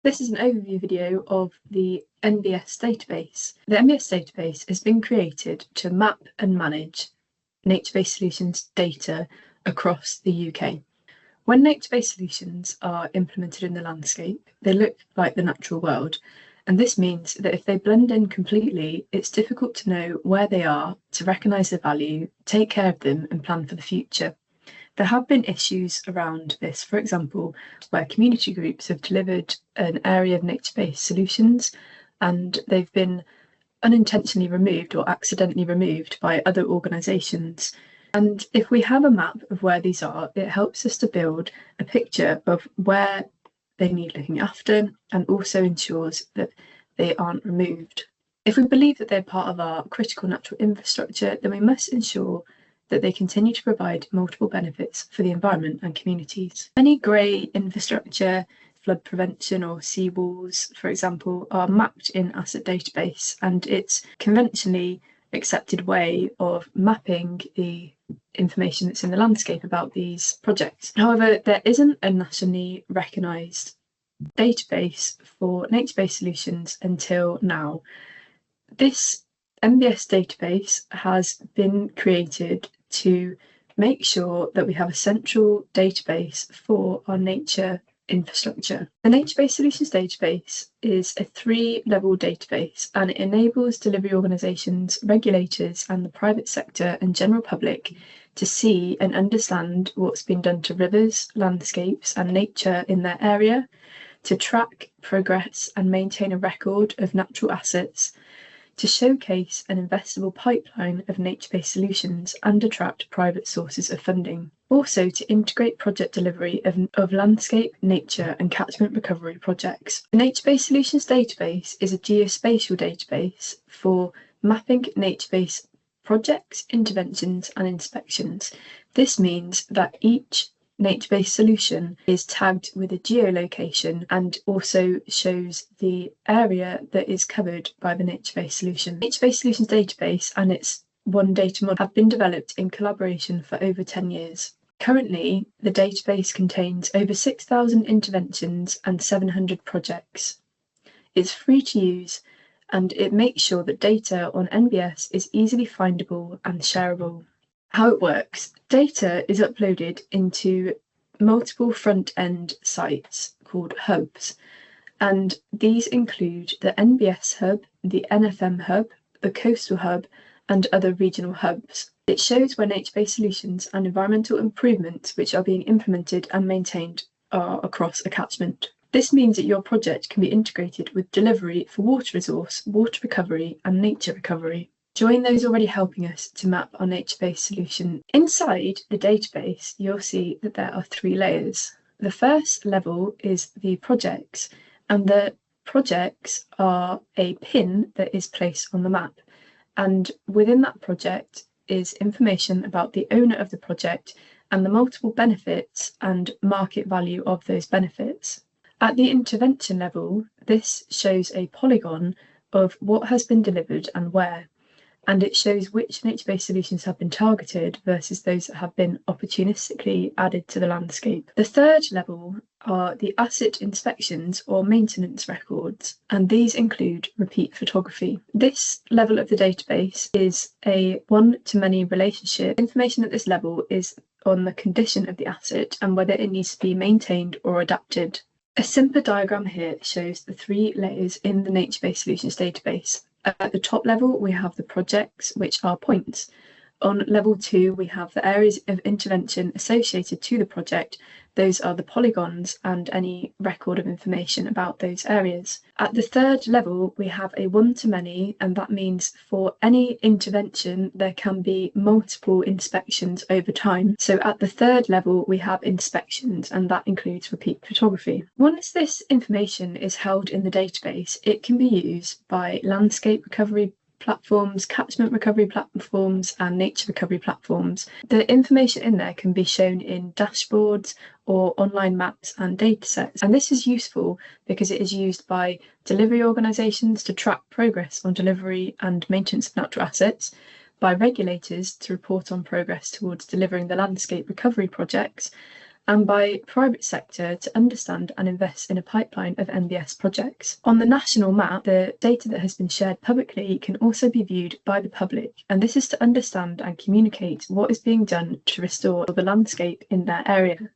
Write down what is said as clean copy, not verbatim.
This is an overview video of the NBS database. The NBS database has been created to map and manage nature-based solutions data across the UK. When nature-based solutions are implemented in the landscape, they look like the natural world, and this means that if they blend in completely, it's difficult to know where they are, to recognise their value, take care of them and plan for the future. There have been issues around this, for example, where community groups have delivered an area of nature-based solutions and they've been unintentionally removed or accidentally removed by other organisations. And if we have a map of where these are, it helps us to build a picture of where they need looking after and also ensures that they aren't removed. If we believe that they're part of our critical natural infrastructure, then we must ensure that they continue to provide multiple benefits for the environment and communities. Any grey infrastructure, flood prevention or seawalls, for example, are mapped in Asset Database, and it's conventionally accepted way of mapping the information that's in the landscape about these projects. However, there isn't a nationally recognised database for nature-based solutions until now. This NBS database has been created to make sure that we have a central database for our nature infrastructure. The Nature-Based Solutions Database is a 3-level database, and it enables delivery organisations, regulators and the private sector and general public to see and understand what's been done to rivers, landscapes and nature in their area, to track progress and maintain a record of natural assets, to showcase an investable pipeline of nature-based solutions and attract private sources of funding. Also to integrate project delivery of landscape, nature and catchment recovery projects. The Nature-Based Solutions Database is a geospatial database for mapping nature-based projects, interventions and inspections. This means that each nature-based solution is tagged with a geolocation and also shows the area that is covered by the nature-based solution. Nature-Based Solutions Database and its One Data model have been developed in collaboration for over 10 years. Currently, the database contains over 6,000 interventions and 700 projects. It's free to use and it makes sure that data on NBS is easily findable and shareable. How it works. Data is uploaded into multiple front-end sites called hubs, and these include the NBS Hub, the NFM Hub, the Coastal Hub and other regional hubs. It shows where nature-based solutions and environmental improvements which are being implemented and maintained are across a catchment. This means that your project can be integrated with delivery for water resource, water recovery and nature recovery. Join those already helping us to map our nature-based solution. Inside the database, you'll see that there are 3 layers. The first level is the projects, and the projects are a pin that is placed on the map. And within that project is information about the owner of the project and the multiple benefits and market value of those benefits. At the intervention level, this shows a polygon of what has been delivered and where, and it shows which nature-based solutions have been targeted versus those that have been opportunistically added to the landscape. The third level are the asset inspections or maintenance records, and these include repeat photography. This level of the database is a one-to-many relationship. Information at this level is on the condition of the asset and whether it needs to be maintained or adapted. A simpler diagram here shows the 3 layers in the Nature-Based Solutions database. At the top level, we have the projects, which are points. On level 2, we have the areas of intervention associated to the project. Those are the polygons and any record of information about those areas. At the third level, we have a one-to-many, and that means for any intervention, there can be multiple inspections over time. So at the third level, we have inspections, and that includes repeat photography. Once this information is held in the database, it can be used by landscape recovery platforms, catchment recovery platforms and nature recovery platforms. The information in there can be shown in dashboards or online maps and datasets, and this is useful because it is used by delivery organisations to track progress on delivery and maintenance of natural assets, by regulators to report on progress towards delivering the landscape recovery projects, and by private sector to understand and invest in a pipeline of NBS projects. On the national map, the data that has been shared publicly can also be viewed by the public, and this is to understand and communicate what is being done to restore the landscape in their area.